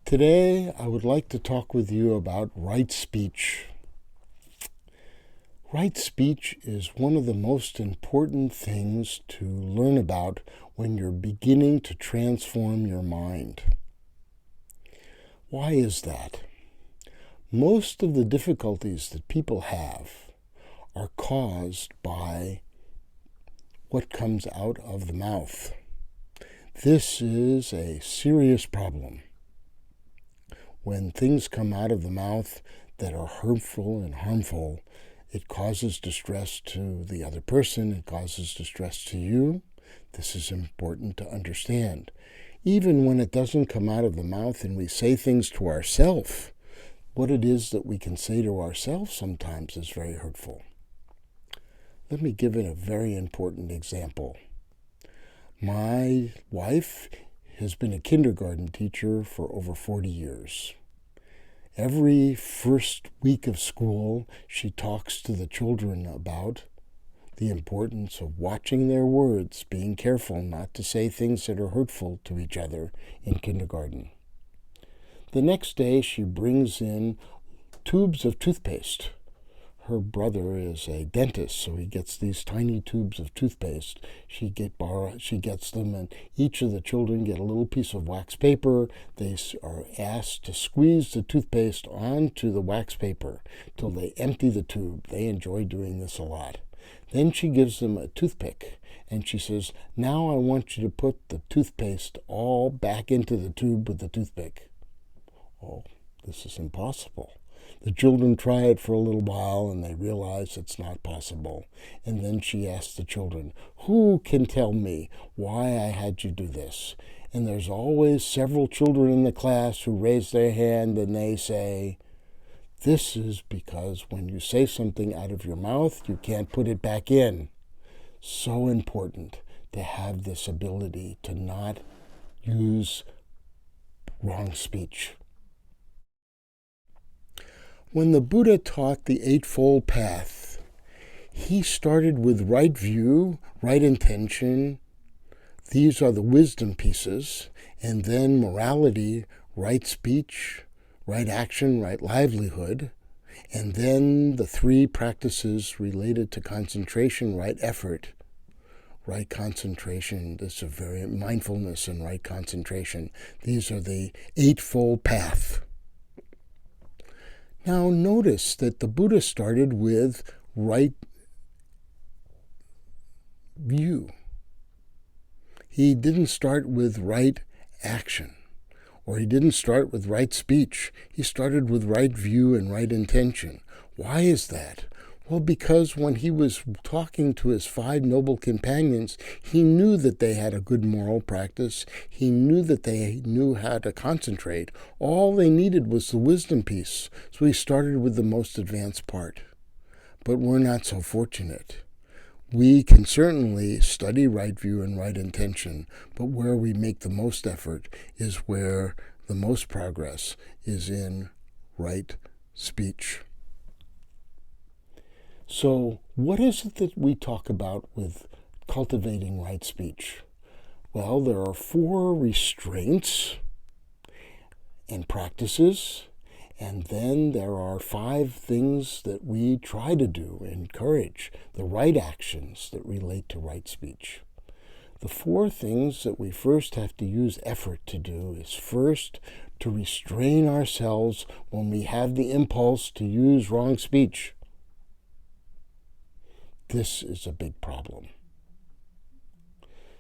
Today, I would like to talk with you about right speech. Right speech is one of the most important things to learn about when you're beginning to transform your mind. Why is that? Most of the difficulties that people have are caused by what comes out of the mouth. This is a serious problem. When things come out of the mouth that are hurtful and harmful, it causes distress to the other person, it causes distress to you. This is important to understand. Even when it doesn't come out of the mouth and we say things to ourselves, what it is that we can say to ourselves sometimes is very hurtful. Let me give it a very important example. My wife has been a kindergarten teacher for over 40 years. Every first week of school, she talks to the children about the importance of watching their words, being careful not to say things that are hurtful to each other in kindergarten. The next day, she brings in tubes of toothpaste. Her brother is a dentist, so he gets these tiny tubes of toothpaste. She gets them, and each of the children get a little piece of wax paper. They are asked to squeeze the toothpaste onto the wax paper till they empty the tube. They enjoy doing this a lot. Then she gives them a toothpick, and she says, "Now I want you to put the toothpaste all back into the tube with the toothpick." Oh, this is impossible. The children try it for a little while and they realize it's not possible. And then she asks the children, "Who can tell me why I had you do this?" And there's always several children in the class who raise their hand and they say, "This is because when you say something out of your mouth, you can't put it back in." So important to have this ability to not use wrong speech. When the Buddha taught the Eightfold Path, he started with right view, right intention. These are the wisdom pieces. And then morality, right speech, right action, right livelihood. And then the three practices related to concentration, right effort, right concentration. This is very mindfulness and right concentration. These are the Eightfold Path. Now notice that the Buddha started with right view. He didn't start with right action, or he didn't start with right speech. He started with right view and right intention. Why is that? Well, because when he was talking to his 5 noble companions, he knew that they had a good moral practice. He knew that they knew how to concentrate. All they needed was the wisdom piece. So he started with the most advanced part. But we're not so fortunate. We can certainly study right view and right intention, but where we make the most effort is where the most progress is in right speech. So what is it that we talk about with cultivating right speech? Well, there are 4 restraints and practices, and then there are 5 things that we try to do, encourage, the right actions that relate to right speech. The 4 things that we first have to use effort to do is first to restrain ourselves when we have the impulse to use wrong speech. This is a big problem.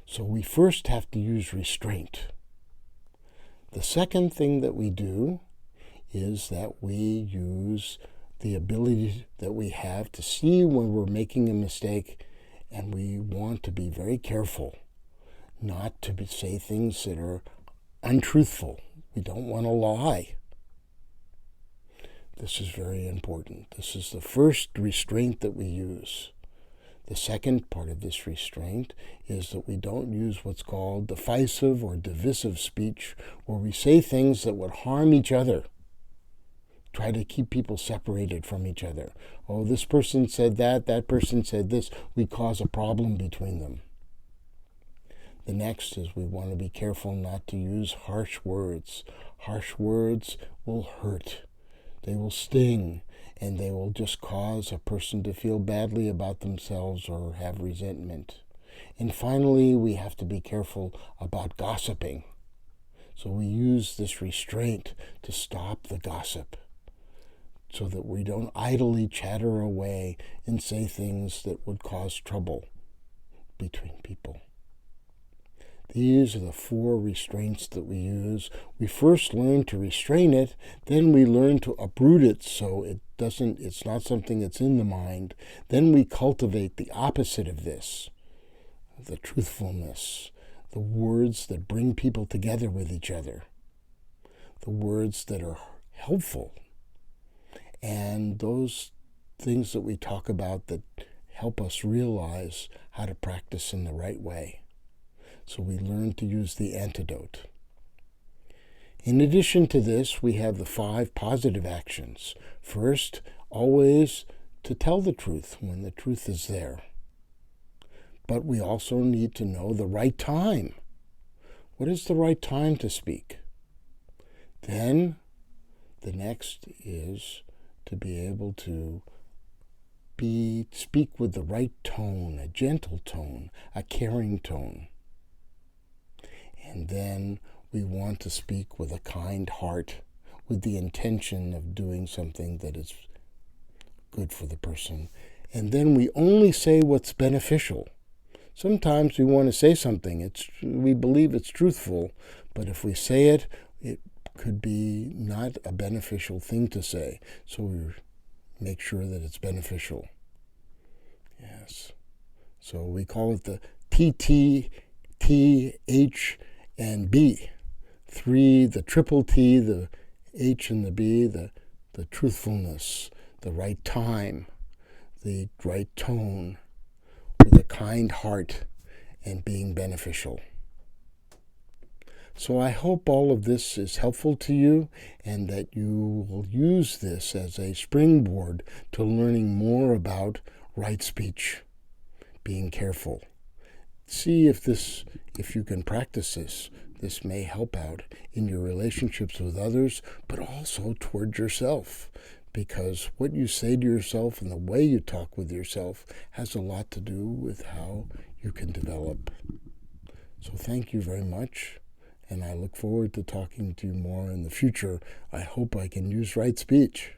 So we first have to use restraint. The second thing that we do is that we use the ability that we have to see when we're making a mistake, and we want to be very careful not to say things that are untruthful. We don't want to lie. This is very important. This is the first restraint that we use. The second part of this restraint is that we don't use what's called divisive or divisive speech, where we say things that would harm each other. Try to keep people separated from each other. Oh, this person said that person said this. We cause a problem between them. The next is we want to be careful not to use harsh words. Harsh words will hurt. They will sting, and they will just cause a person to feel badly about themselves or have resentment. And finally, we have to be careful about gossiping. So we use this restraint to stop the gossip so that we don't idly chatter away and say things that would cause trouble between people. These are the 4 restraints that we use. We first learn to restrain it, then we learn to uproot it so it's not something that's in the mind. Then we cultivate the opposite of this, the truthfulness, the words that bring people together with each other, the words that are helpful, and those things that we talk about that help us realize how to practice in the right way. So we learn to use the antidote. In addition to this, we have the 5 positive actions. First, always to tell the truth when the truth is there. But we also need to know the right time. What is the right time to speak? Then the next is to be able to speak with the right tone, a gentle tone, a caring tone. And then we want to speak with a kind heart, with the intention of doing something that is good for the person. And then we only say what's beneficial. Sometimes we want to say something, we believe it's truthful, but if we say it, it could be not a beneficial thing to say. So we make sure that it's beneficial. Yes. So we call it the TT, T, H, and B. 3, the triple T, the H and the B, the truthfulness, the right time, the right tone, with a kind heart, and being beneficial. So I hope all of this is helpful to you and that you will use this as a springboard to learning more about right speech, being careful. See if you can practice this. This may help out in your relationships with others, but also toward yourself, because what you say to yourself and the way you talk with yourself has a lot to do with how you can develop. So thank you very much, and I look forward to talking to you more in the future. I hope I can use right speech.